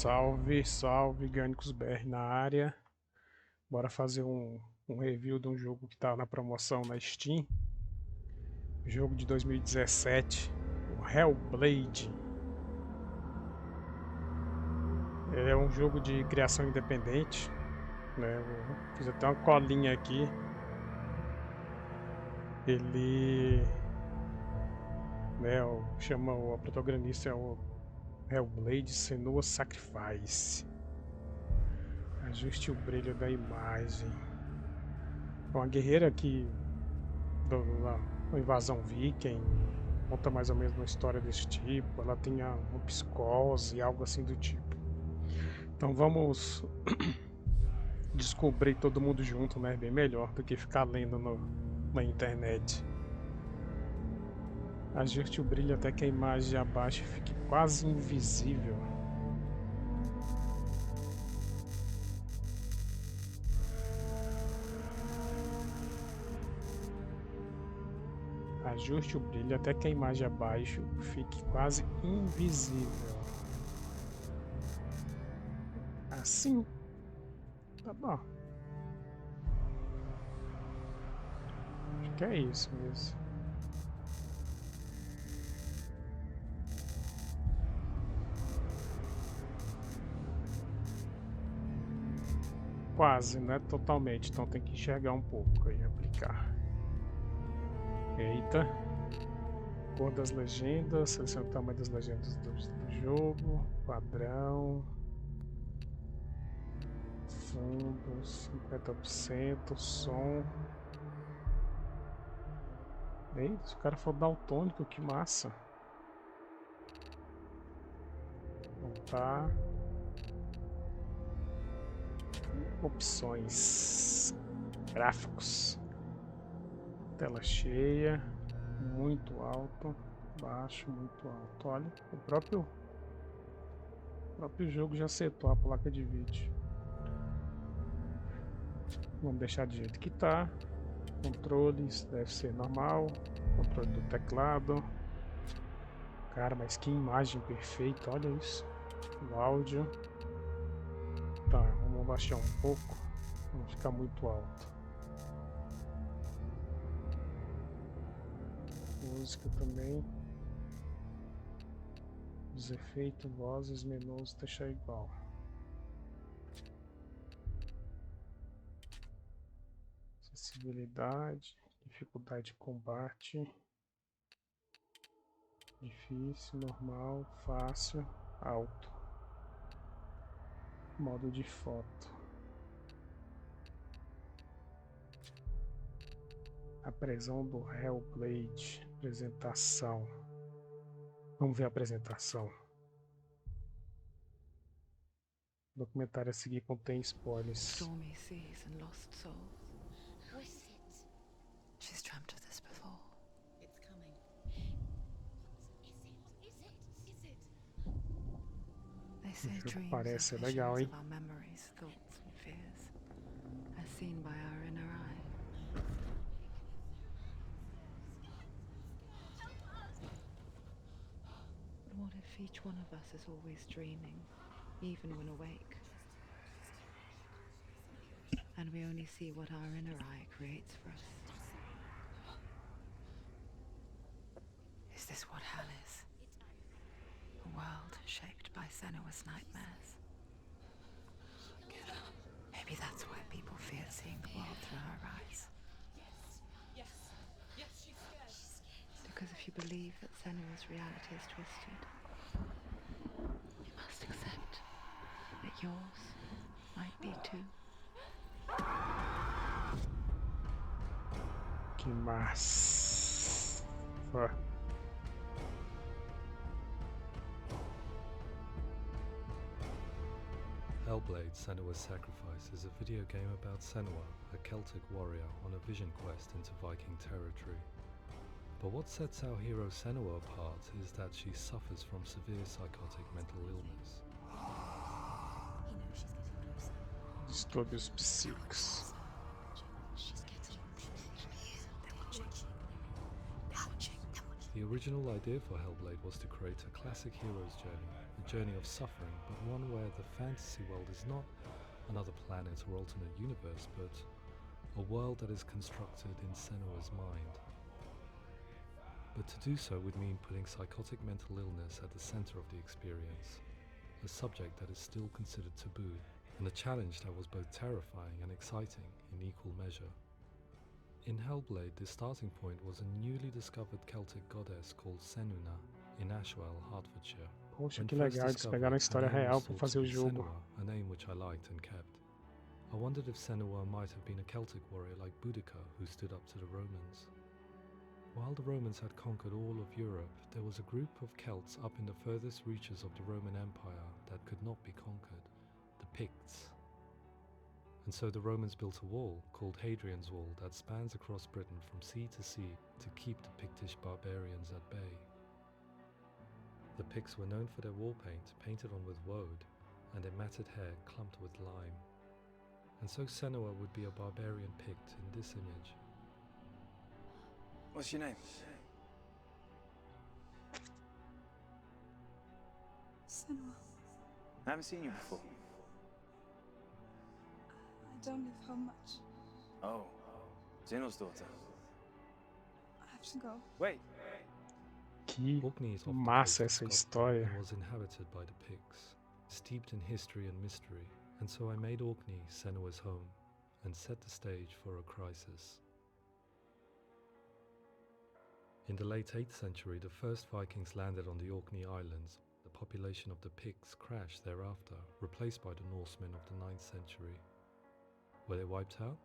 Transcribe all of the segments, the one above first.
Salve, salve, Gânicos BR na área. Bora fazer um review de um jogo que tá na promoção na Steam. Jogo de 2017, o Hellblade. Ele é um jogo de criação independente, né? Eu fiz até uma colinha aqui. Ele, né, chama o protagonista é o Hellblade Senua Sacrifice. Ajuste o brilho da imagem. É uma guerreira que da invasão viking, conta mais ou menos uma história desse tipo. Ela tem uma psicose, algo assim do tipo. Então vamos descobrir todo mundo junto, né? Bem melhor do que ficar lendo na internet. Ajuste o brilho até que a imagem abaixo fique quase invisível. Ajuste o brilho até que a imagem abaixo fique quase invisível. Assim. Tá bom. Acho que é isso mesmo. Quase, né? Totalmente. Então tem que enxergar um pouco e aplicar. Eita. Cor das legendas. Selecione o tamanho das legendas do jogo. Padrão. Fundo 50%. Som. Eita, se o cara for daltônico, que massa. Voltar. Opções. Gráficos. Tela cheia. Muito alto. Baixo, muito alto. Olha, o próprio jogo já setou a placa de vídeo. Vamos deixar do jeito que tá. Controles deve ser normal. Controle do teclado. Cara, mas que imagem perfeita, olha isso. O áudio. Tá, vamos baixar um pouco. Não ficar muito alto. Música também. Os efeitos, vozes, menus, deixar igual. Acessibilidade, dificuldade de combate. Difícil, normal, fácil, alto. Modo de foto. A prisão do Hellblade. Apresentação. Vamos ver a apresentação. O documentário a seguir contém spoilers. Stormy seas and lost souls. Who is it? She's dreamt of this before. It's coming. Is it? They say dreams Parece are legal, visions hein? of our memories, thoughts and fears, as seen by our inner eye. But what if each one of us is always dreaming, even when awake? And we only see what our inner eye creates for us. Is this what hell is? A world shaped by Senua's nightmares. Maybe that's why people fear seeing the world through her eyes. Yes, she's scared. Because if you believe that Senua's reality is twisted, you must accept that yours might be too. Que massa. Hellblade: Senua's Sacrifice is a video game about Senua, a Celtic warrior on a vision quest into Viking territory. But what sets our hero Senua apart is that she suffers from severe psychotic mental illness. He knows she's getting closer. Distúrbios psíquicos. She's getting closer. They're watching. The original idea for Hellblade was to create a classic hero's journey, a journey of suffering, but one where the fantasy world is not another planet or alternate universe, but a world that is constructed in Senua's mind. But to do so would mean putting psychotic mental illness at the center of the experience, a subject that is still considered taboo, and a challenge that was both terrifying and exciting in equal measure. In Hellblade, the starting point was a newly discovered Celtic goddess called Senua in Ashwell, Hertfordshire. Poxa, When que first legal, eles discovered, pegaram a her história name real was pra thought fazer to o be jogo. Senua, a name which I liked and kept. I wondered if Senua might have been a Celtic warrior like Boudica who stood up to the Romans. While the Romans had conquered all of Europe, there was a group of Celts up in the furthest reaches of the Roman Empire that could not be conquered, the Picts. And so the Romans built a wall, called Hadrian's Wall, that spans across Britain from sea to sea to keep the Pictish barbarians at bay. The Picts were known for their war paint, painted on with woad, and their matted hair clumped with lime. And so Senua would be a barbarian Pict in this image. What's your name? Senua, I haven't seen you before. I don't live home much. Oh, Zeno's daughter. I have to go. Wait, Que Orkney is off the massa coast of essa Scotland história. and was inhabited by the Picts, steeped in history and mystery, and so I made Orkney Senua's home and set the stage for a crisis. In the late 8th century, the first Vikings landed on the Orkney Islands. The population of the Picts crashed thereafter, replaced by the Norsemen of the 9th century. Were they wiped out?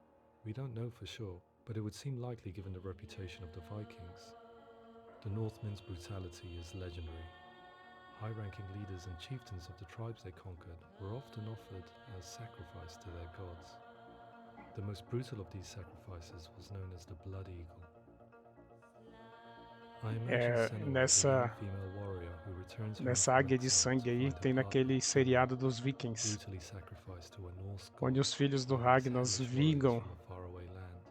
We don't know for sure, but it would seem likely given the reputation of the Vikings. The Northmen's brutality is legendary. High-ranking leaders and chieftains of the tribes they conquered were often offered as sacrifice to their gods. The most brutal of these sacrifices was known as the Blood Eagle. I imagine Senua as a young female warrior who returns home Nessa from águia de exile sangue to aí, find her tem partner naquele killed, seriado dos Vikings, brutally sacrificed to a Norse god, onde os filhos do or these Ragnar hellish warriors vingam from a faraway land.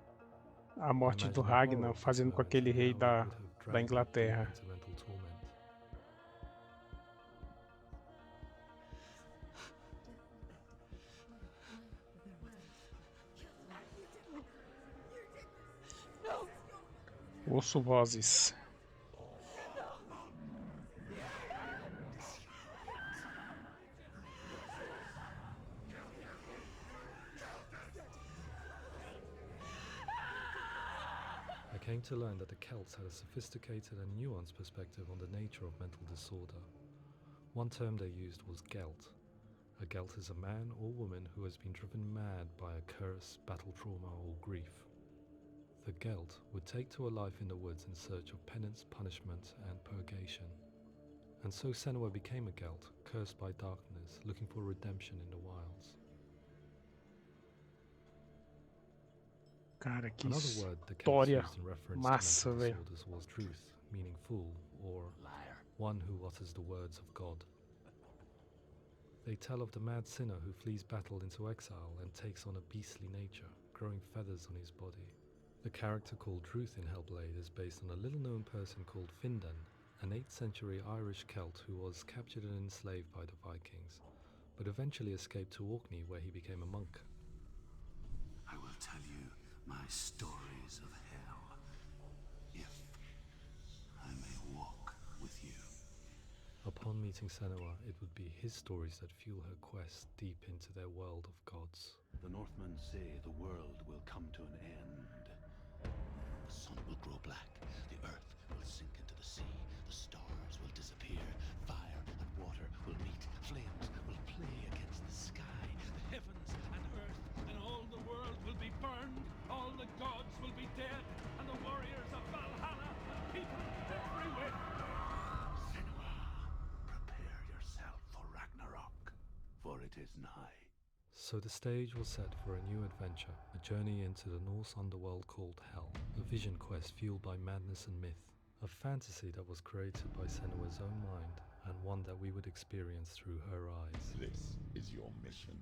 a I morte do imagine the horror Ragnar of this fazendo com moment aquele and rei how it da would have da dragged her deep Inglaterra. into mental torment. Ouço vozes. I came to learn that the Celts had a sophisticated and nuanced perspective on the nature of mental disorder. One term they used was Gelt. A Gelt is a man or woman who has been driven mad by a curse, battle trauma, or grief. The Gelt would take to a life in the woods in search of penance, punishment, and purgation. And so Senua became a Gelt, cursed by darkness, looking for redemption in the wilds. Cara, que Another word the Celts história used in reference massa, to mental velho. disorders was truth, meaning fool, or one who utters the words of God. They tell of the mad sinner who flees battle into exile and takes on a beastly nature, growing feathers on his body. The character called Truth in Hellblade is based on a little-known person called Findan, an 8th century Irish Celt who was captured and enslaved by the Vikings, but eventually escaped to Orkney where he became a monk. I will tell you my stories of hell, if I may walk with you. Upon meeting Senua, it would be his stories that fuel her quest deep into their world of gods. The Northmen say the world will come to an end. The sun will grow black, the earth will sink into the sea, the stars will disappear, fire and water will meet, flames will play against the sky, the heavens and earth and all the world will be burned, all the gods will be dead, and the warriors of Valhalla and people everywhere. Senua, prepare yourself for Ragnarok, for it is nigh. So the stage was set for a new adventure, a journey into the Norse underworld called Hell, a vision quest fueled by madness and myth, a fantasy that was created by Senua's own mind, and one that we would experience through her eyes. This is your mission.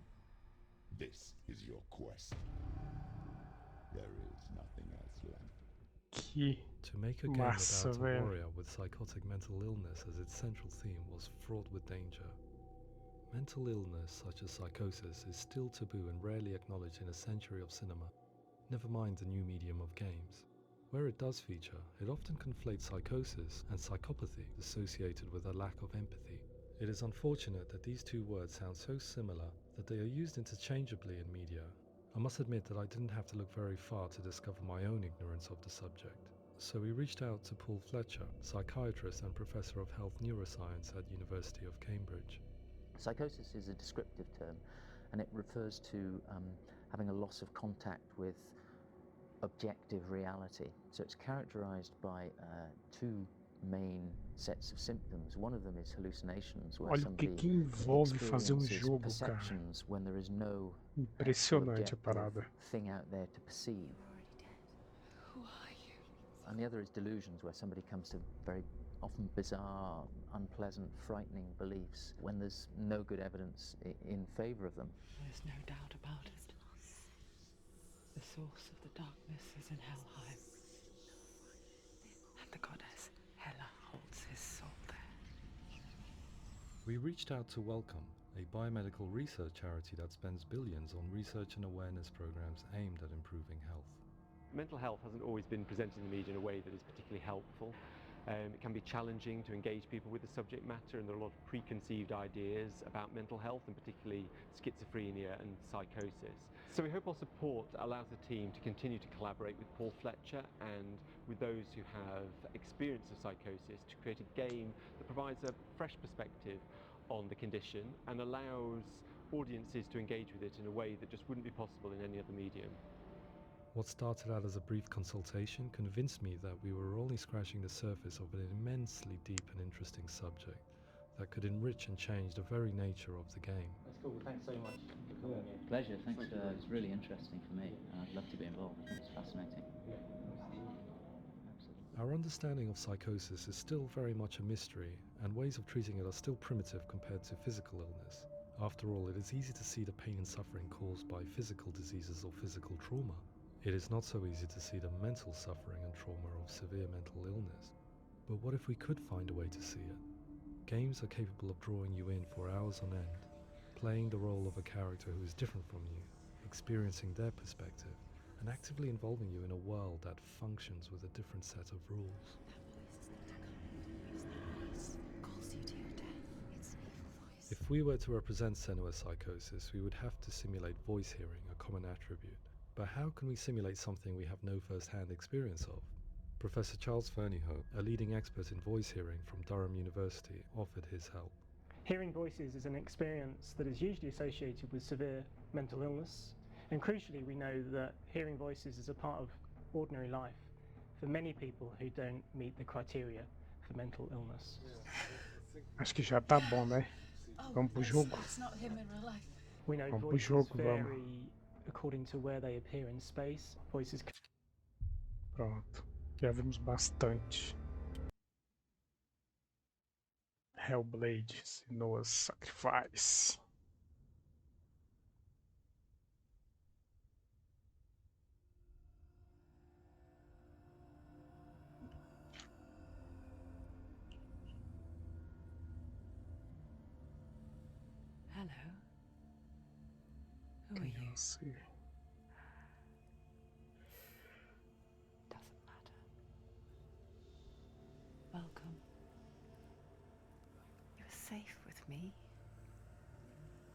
This is your quest. There is nothing else left. Que To make a game massa, about a velho. warrior with psychotic mental illness as its central theme was fraught with danger. Mental illness, such as psychosis, is still taboo and rarely acknowledged in a century of cinema, never mind the new medium of games. Where it does feature, it often conflates psychosis and psychopathy associated with a lack of empathy. It is unfortunate that these two words sound so similar that they are used interchangeably in media. I must admit that I didn't have to look very far to discover my own ignorance of the subject. So we reached out to Paul Fletcher, psychiatrist and professor of health neuroscience at University of Cambridge. Psychosis is a descriptive term, and it refers to having a loss of contact with objective reality. So it's characterized by two main sets of symptoms. One of them is hallucinations, where Olha o que somebody envolve fazer um experiences jogo, cara. perceptions when there is no actual Impressionante a objective parada. thing out there to perceive. Who are you? And the other is delusions, where somebody comes to very often bizarre, unpleasant, frightening beliefs when there's no good evidence in favor of them. There's no doubt about it. The source of the darkness is in Helheim. And the goddess Hela holds his soul there. We reached out to Welcome, a biomedical research charity that spends billions on research and awareness programs aimed at improving health. Mental health hasn't always been presented in the media in a way that is particularly helpful. It can be challenging to engage people with the subject matter, and there are a lot of preconceived ideas about mental health, and particularly schizophrenia and psychosis. So we hope our support allows the team to continue to collaborate with Paul Fletcher and with those who have experience of psychosis to create a game that provides a fresh perspective on the condition and allows audiences to engage with it in a way that just wouldn't be possible in any other medium. What started out as a brief consultation convinced me that we were only scratching the surface of an immensely deep and interesting subject that could enrich and change the very nature of the game. That's cool. Thanks so much for coming here. Pleasure. Thanks. It's really interesting for me, and I'd love to be involved. I think it's fascinating. Absolutely. Our understanding of psychosis is still very much a mystery, and ways of treating it are still primitive compared to physical illness. After all, it is easy to see the pain and suffering caused by physical diseases or physical trauma. It is not so easy to see the mental suffering and trauma of severe mental illness. But what if we could find a way to see it? Games are capable of drawing you in for hours on end, playing the role of a character who is different from you, experiencing their perspective, and actively involving you in a world that functions with a different set of rules. If we were to represent Senua's psychosis, we would have to simulate voice hearing, a common attribute. But how can we simulate something we have no first-hand experience of? Professor Charles Fernyhough, a leading expert in voice hearing from Durham University, offered his help. Hearing voices is an experience that is usually associated with severe mental illness, and crucially we know that hearing voices is a part of ordinary life for many people who don't meet the criteria for mental illness. Acho que já tá bom, né? Vamos pro jogo. It's not him in real life. We know Vamos pro voices jogo, vamos. vary according to where they appear in space. Voices Pronto. Já vimos bastante. Hellblade, Senua's Sacrifice. Hello. Who are you? Você. Doesn't matter. Welcome. You're safe with me.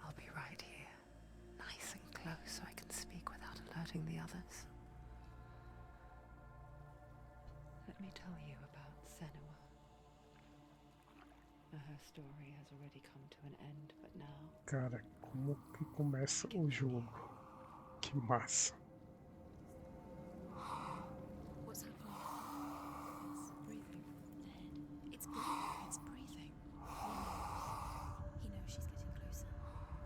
I'll be right here, nice and close so I can speak without alerting the others. Let me tell you about Senua. Her story has already come to an end, but now Cara, como que começa o jogo? Que massa. What's happening? It's breathing. The head. It's breathing. It's breathing. He knows she's getting closer.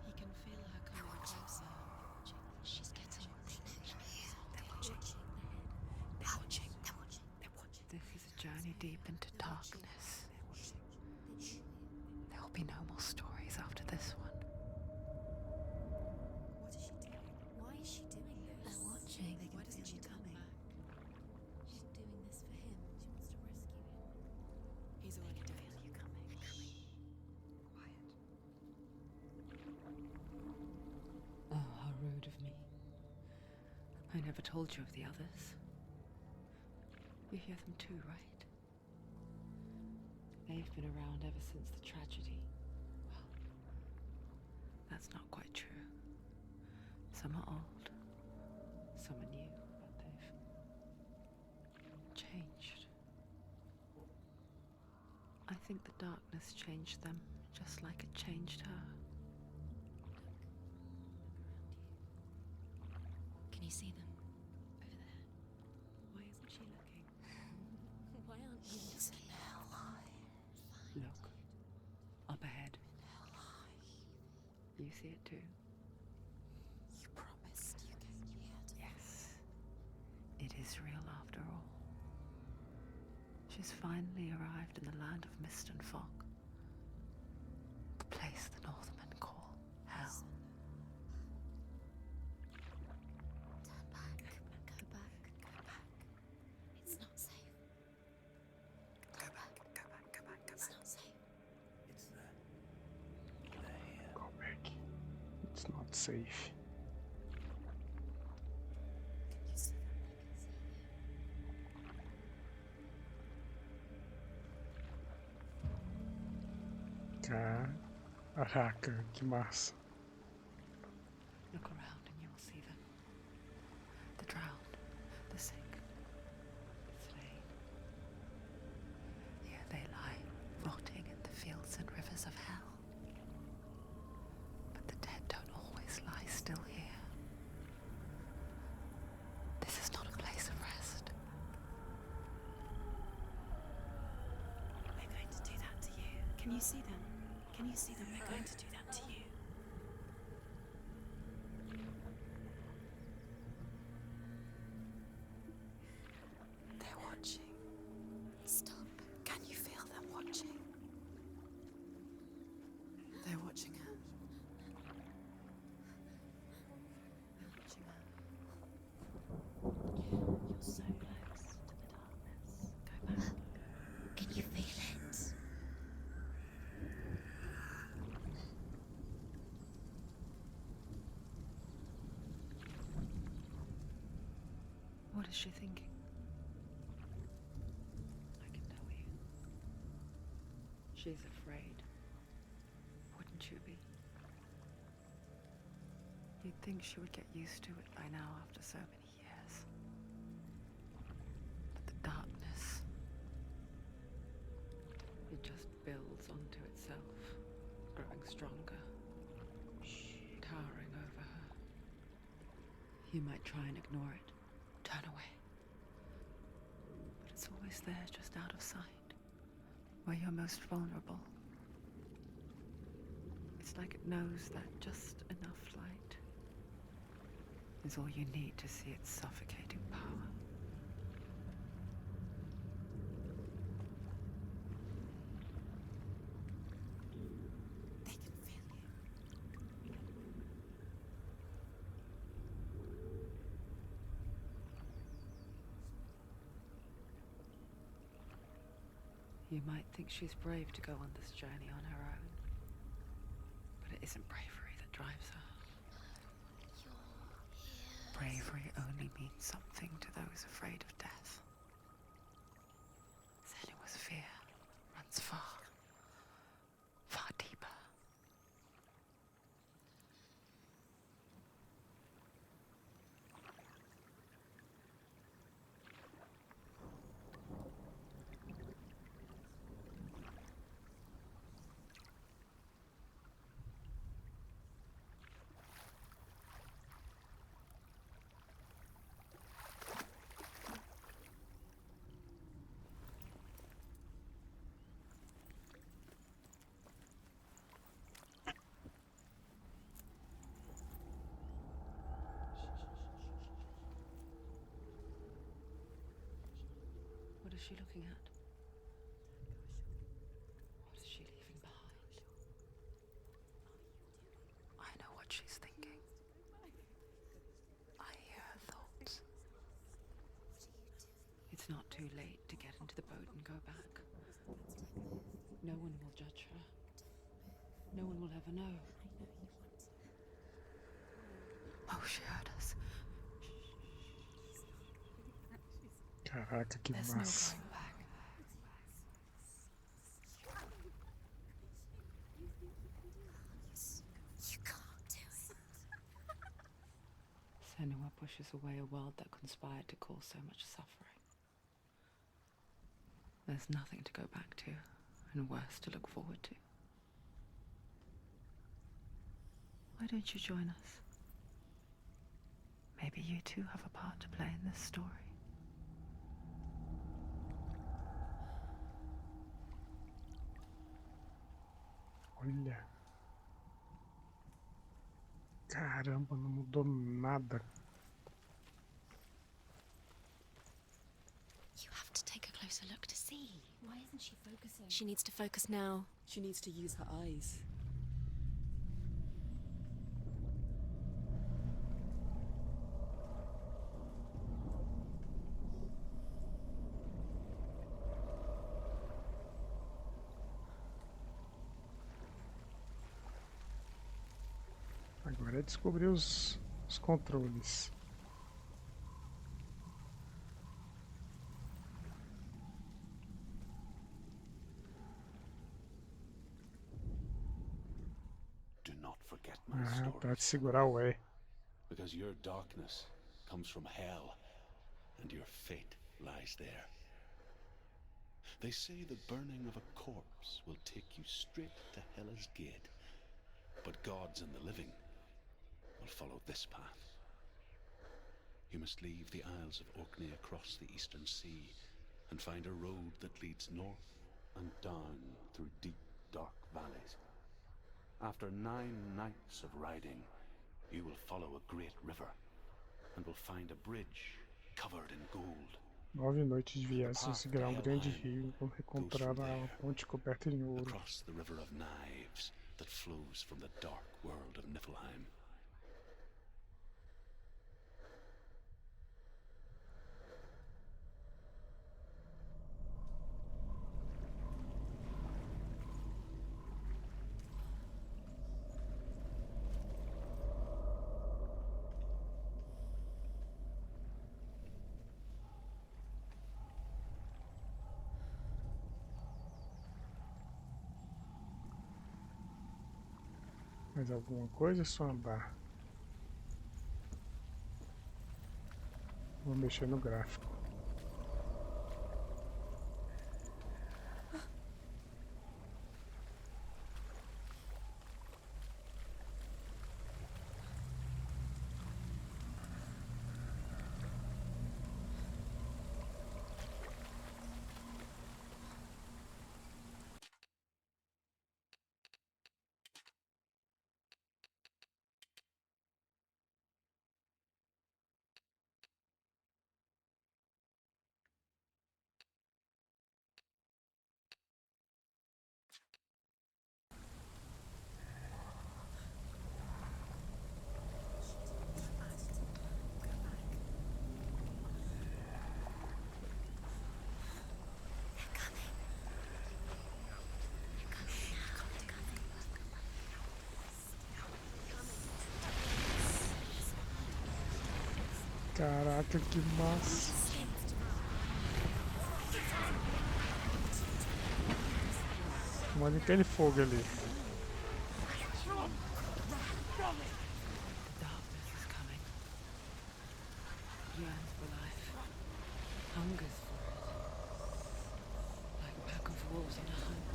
He can feel her coming closer. She's getting closer. They're watching. They're watching. They're watching. They're watching. this is a journey deep into darkness. There will be no more stories after this one. What is she doing? Why is she doing this? They're watching. Why doesn't she come back? She's doing I never told you of the others. You hear them too, right? They've been around ever since the tragedy. Well, that's not quite true. Some are old, some are new, but they've changed. I think the darkness changed them, just like it changed her. Can you see them? Over there. Why isn't she looking? Why aren't you looking? Look. Up ahead. You see it too? You promised you gave me out. Yes. It is real after all. She's finally arrived in the land of mist and fog. The place the Northmen call Hell. Turn back. Go back. Go back. It's not safe. Go back. Go back. Go back. Go back. It's not safe. It's there. They're here. Go back. It's not safe. You see them? Caraca, que massa. Look around and you will see them. The drowned, the sick, the slain. Here they lie, rotting in the fields and rivers of hell. But the dead don't always lie still here. This is not a place of rest. They're going to do that to you. Can you see them? Can you see them? They're going to do that to you. They're watching. Stop. Can you feel them watching? They're watching her. They're watching her. You're so close to the darkness. Go back. Can you feel it? What is she thinking? I can tell you. She's afraid. Wouldn't you be? You'd think she would get used to it by now after so many years. But the darkness, it just builds onto itself, growing stronger, towering over her. You might try and ignore it. Turn away. But it's always there, just out of sight, where you're most vulnerable. It's like it knows that just enough light is all you need to see its suffocating power. They can feel you. You might think she's brave to go on this journey on her own, but it isn't bravery that drives her. Bravery only means something to those afraid of death. Senua's fear runs far, far deeper. What is she looking at? What is she leaving behind? I know what she's thinking. I hear her thoughts. It's not too late to get into the boat and go back. No one will judge her. No one will ever know. Oh, she heard us. Shh. Caraca, que There's no massa. going back. You can't do it. Senua pushes away a world that conspired to cause so much suffering. There's nothing to go back to, and worse to look forward to. Why don't you join us? Maybe you too have a part to play in this story. Olha. Caramba, não mudou nada. You have to take a closer look to see. Why isn't she focusing? She needs to focus now. She needs to use her eyes. Agora é descobrir os controles. Do not forget my Ah, story. tá, de segurar o E. Because your darkness comes from hell, and your fate lies there. They say the burning of a corpse will take you straight to Hela's gate, but gods and the living will follow this path. You must leave the Isles of Orkney across the eastern sea, and find a road that leads north and down through deep, dark valleys. After 9 nights of riding, you will follow a great river, and will find a bridge covered in gold. 9 noites de viagem, se seguirá um grande rio, vamos encontrar a ponte coberta em ouro. Across the river of knives that flows from the dark world of Niflheim. Mais alguma coisa? É só andar. Vou mexer no gráfico. Caraca, que massa! Olha aquele fogo ali. The darkness is coming. Yearns for life. Hungers for it. Like a pack of wolves on a hunt.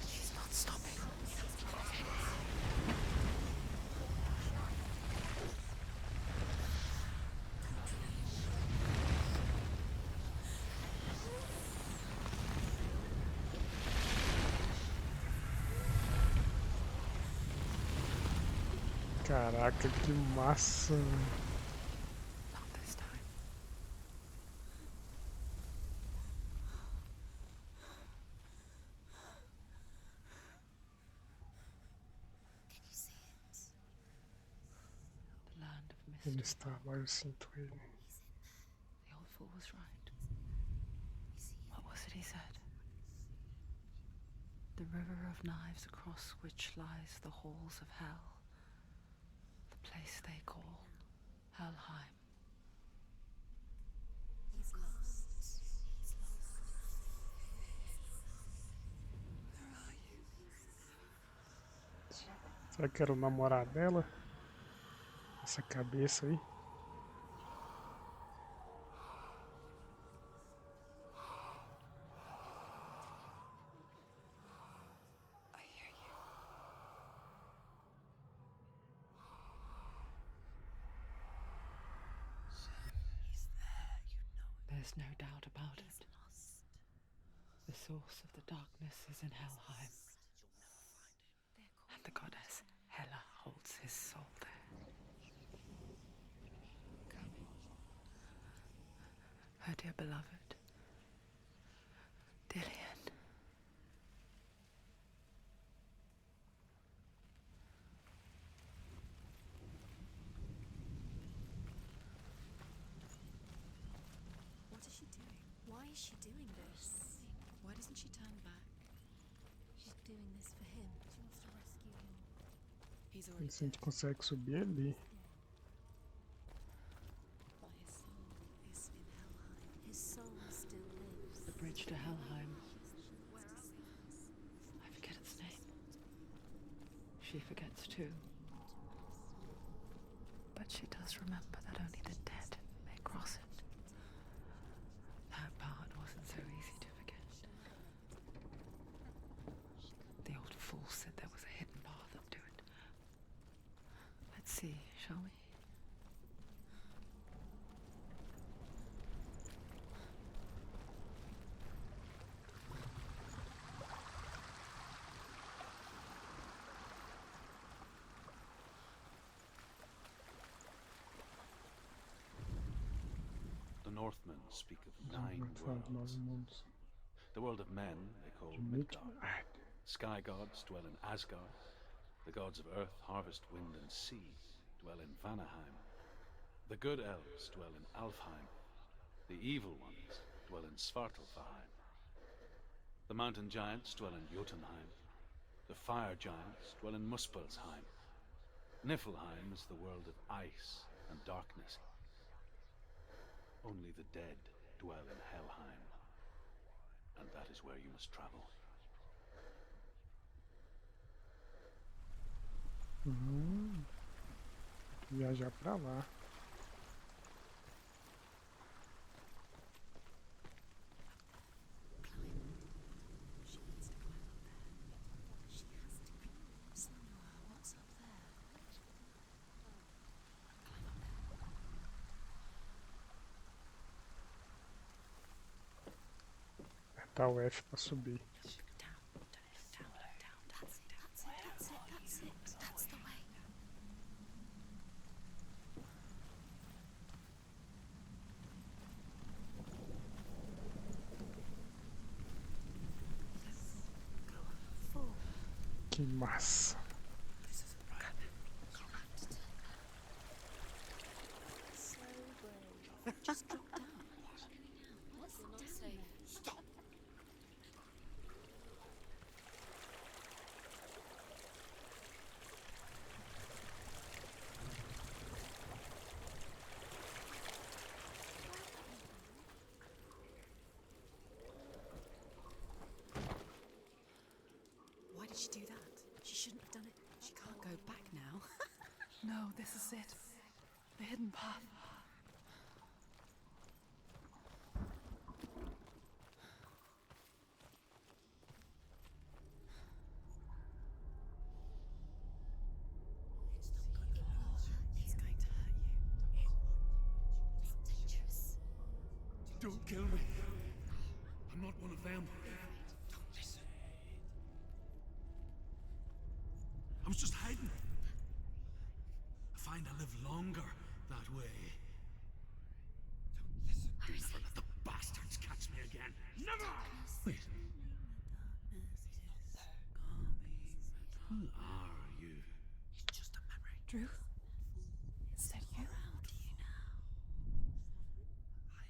She's not stopping. Caraca, que massa! Not this time. Can you see it? The land of mist Ele and está fog. lá, eu sinto ele. The old fool was right. You see it? What was it he said? The river of knives across which lies the halls of hell. The place they call Helheim. He's Será que era o namorado dela? Essa cabeça aí. There's no doubt about it. The source of the darkness is in Helheim. And the goddess Hela holds his soul there. Her dear beloved, Dillian. What is she doing? Why is she doing this? Why doesn't she turn back? She's doing this for him. She wants to rescue him. He's already Se a gente dead. consegue subir ali. But his soul is in Helheim. His soul still lives. The bridge to Helheim. I forget its name. She forgets too. But she does remember that only the dead may cross it. That part wasn't so easy to forget. The old fool said there was a hidden path up to it. Let's see, shall we? The Northmen speak of 9 Fala de 9 worlds. mundos. The world of men they call De Midgard. Midgard. Sky gods dwell in Asgard. The gods of earth, harvest, wind, and sea dwell in Vanaheim. The good elves dwell in Alfheim. The evil ones dwell in Svartalfheim. The mountain giants dwell in Jotunheim. The fire giants dwell in Muspelheim. Niflheim is the world of ice and darkness. Only the dead dwell in Helheim. And that is where you must travel. Viajar pra lá. She needs to climb up there. She has to. Senua, what's up there? Climb up there. Apertar o F pra subir. That's the way. Que massa. So brave. Just drop down. What's not safe? Stop. Why did she do that? She shouldn't have done it. She can't go back now. No, this is it. The hidden path. It's going to hurt you. It's dangerous. Don't kill me. I'm not one of them. Don't listen. I was just hiding. I find I live longer that way. Don't listen. Never let the bastards catch me again. Never! Wait. Who are you? It's just a memory. Drew? Is that you? Around you now.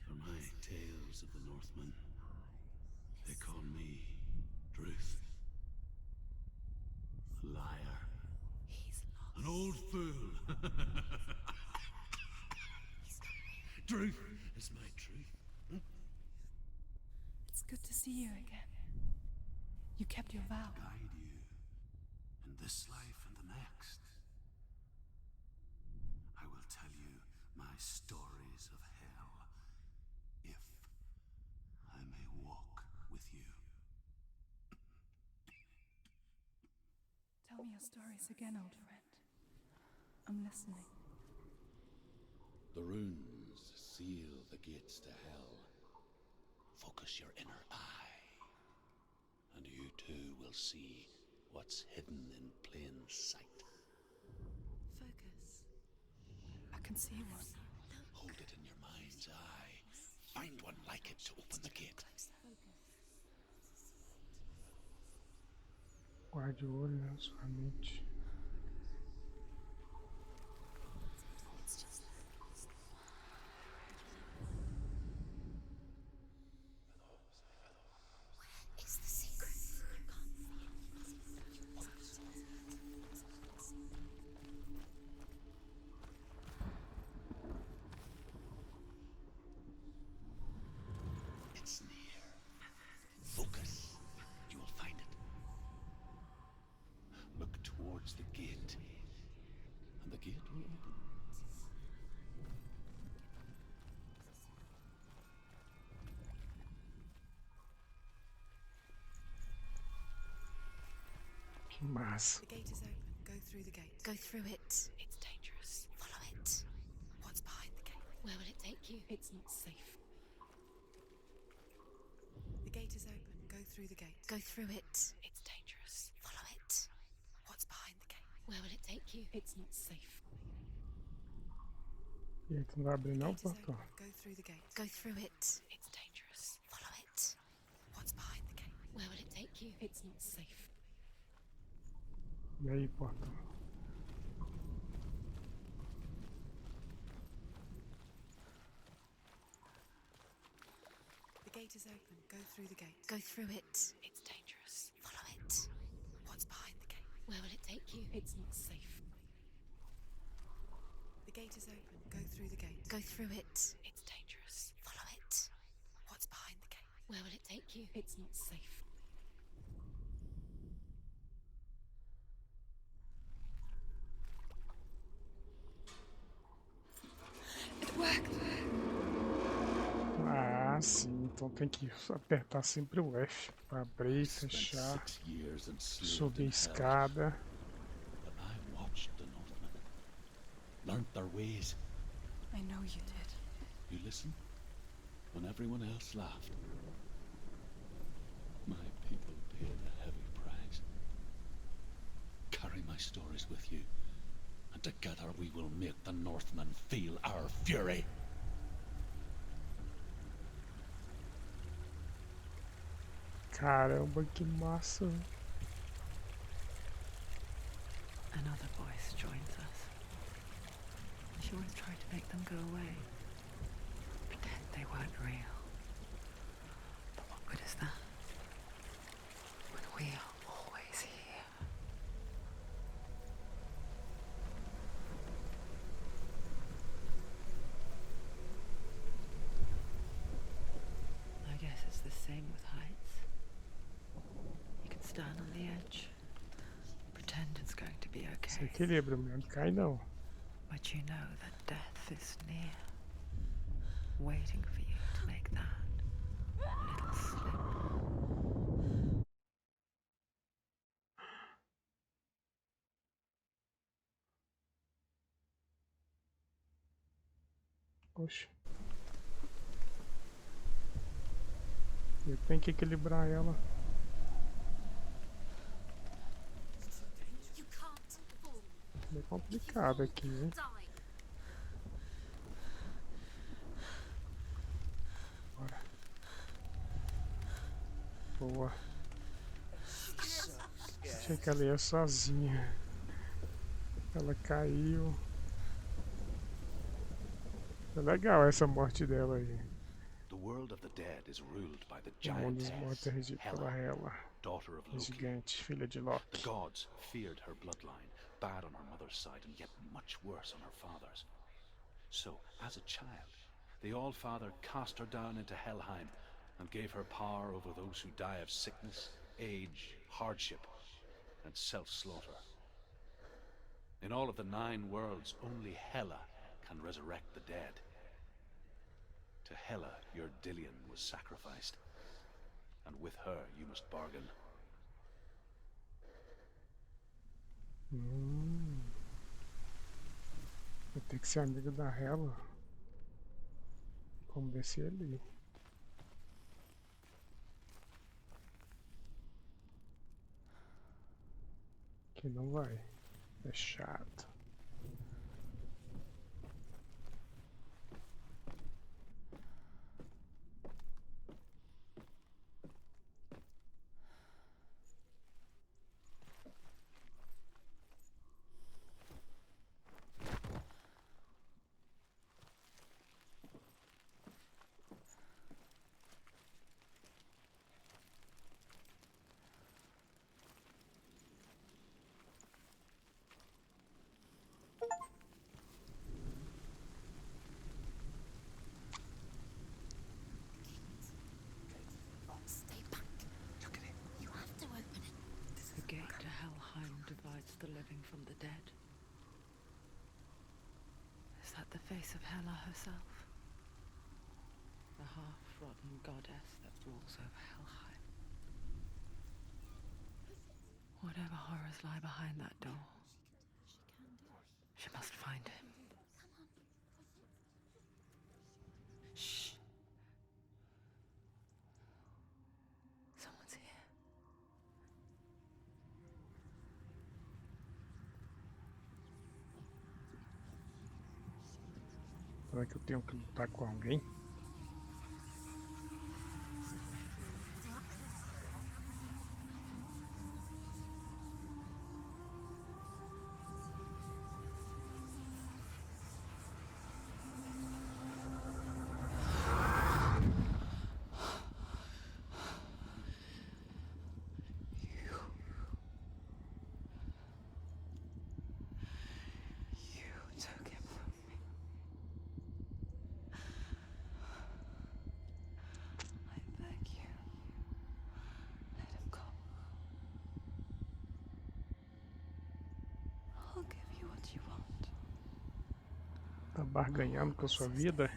For my tales of the Northmen, they call me Druth. A liar. He's lost. An old fool. Truth is my truth. It's good to see you again. You kept your vow. Guide you in this life and the next. stories of hell, if I may walk with you. Tell me your stories again, old friend. I'm listening. The runes seal the gates to hell. Focus your inner eye, and you too will see what's hidden in plain sight. Focus. I can see one. Hold it in your mind's eye. Find one like it to open the gate. Guarde o olho na sua mente. It's just where is the secret? You can't see it. You want to see it. It's near. Focus. You will find it. Look towards the gate, and the gate will open. Que massa. The gate is open. Go through the gate. Go through it. It's dangerous. Follow it. What's behind the gate? Where will it take you? It's not safe. The gate is open. Go through the gate. Go through it. It's dangerous. Follow it. What's behind the gate? Where will it take you? It's not safe. E aí, tu não vai abrir The não, gate is portão? open. Go through the gate. Go through it. It's dangerous. Follow it. What's behind the gate? Where will it take you? It's not safe. E aí, portão? The gate is open. Go through the gate. Go through it. It's dangerous. Follow it. What's behind the gate? Where will it take you? It's not safe. The gate is open. Go through the gate. Go through it. It's dangerous. Follow it. What's behind the gate? Where will it take you? It's not safe. It worked. Ah, sim. Então tem que apertar sempre o F para abrir, Spent fechar, 6 years enslaved subir a in hell, escada. but I watched the Northmen, learnt their ways. I know you did. You listened when everyone else laughed. My people paid a heavy price. Carry my stories with you, and together we will make the Northmen feel our fury. Caramba, que massa. Another voice joins us. She always tried to make them go away. Pretend they weren't real. But what good is that? When we are always here. I guess it's the same with heights. You can stand on the edge, pretend it's going to be Se okay, equilibra, não cai não. but you know that death is near, waiting for you to make that little slip. Oxe. Eu tenho que equilibrar ela. You can't fall. É complicado aqui, hein? Die. Bora. Boa. Achei que ela ia sozinha. Ela caiu. É legal essa morte dela aí. The world of the dead is ruled by the O mundo dos giantess, mortos é regido pela Hela, Hela, daughter of a Loki. gigante, filha de The Loki. gods feared her bloodline, bad on her mother's side and yet much worse on her father's. So, as a child, the All-Father cast her down into Helheim and gave her power over those who die of sickness, age, hardship, and self-slaughter. In all of the 9 worlds, only Hela can resurrect the dead. To Hela, your Dillion was sacrificed, and with her you must bargain. Vai ter que ser amigo da Hela. Vamos ver se ele... Que não vai. É chato. Stay back. Look at it. You have to open it. The gate to Helheim divides the living from the dead. Is that the face of Hela herself? The half-rotten goddess that rules over Helheim. Whatever horrors lie behind that door, she must find him. Shh. Someone's here. Será que eu tenho que lutar com alguém? Tá barganhando com a sua vida?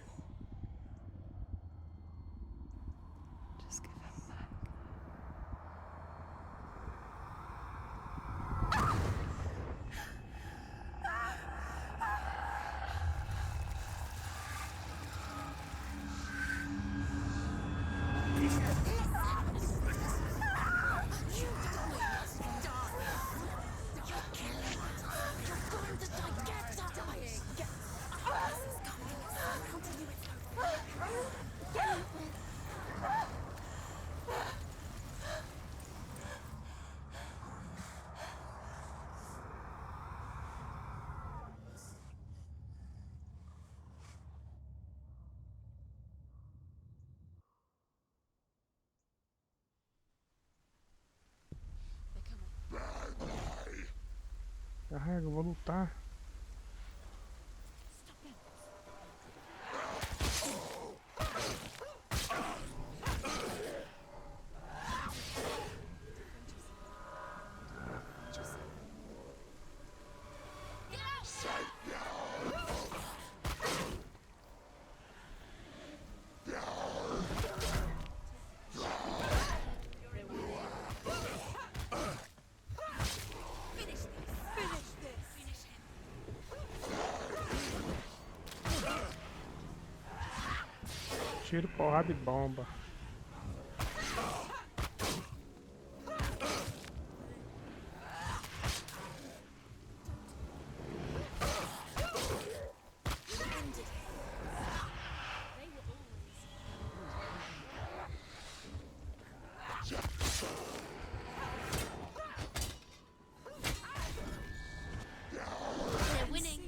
Carrega, eu vou lutar. Tiro, porrada e bomba. They're winning.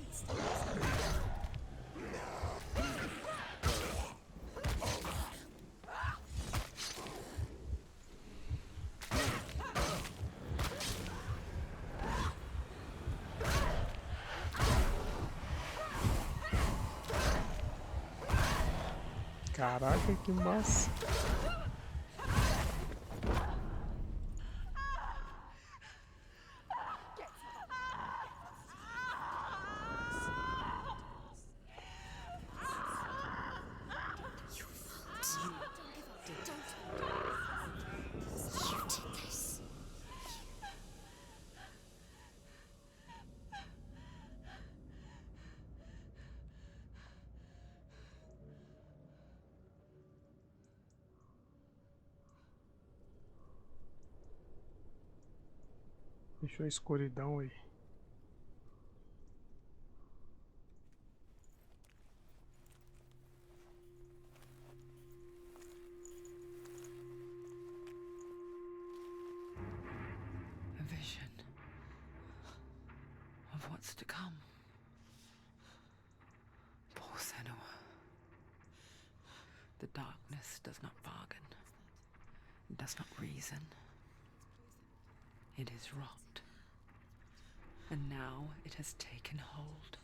Caraca, que massa. Deixou a escuridão aí. A vision of what's to come. Poor Senua. The darkness does not bargain, does not reason. It is rot. And now it has taken hold.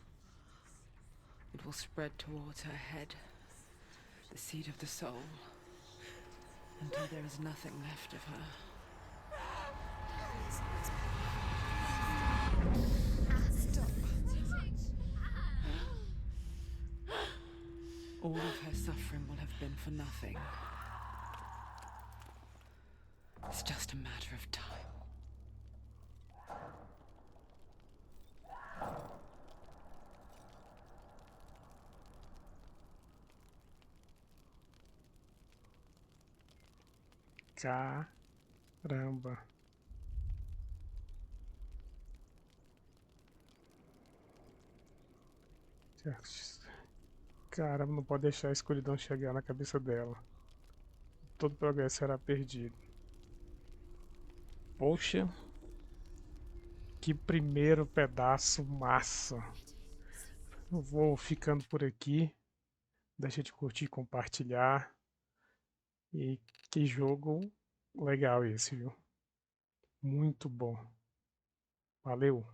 It will spread towards her head, the seat of the soul, until there is nothing left of her. All of her suffering will have been for nothing. It's just a matter of time. Caramba. Caramba, não pode deixar a escuridão chegar na cabeça dela. Todo progresso será perdido. Poxa. Que primeiro pedaço massa. Eu vou ficando por aqui. Deixa de curtir e compartilhar. E que jogo legal esse, viu? Muito bom. Valeu!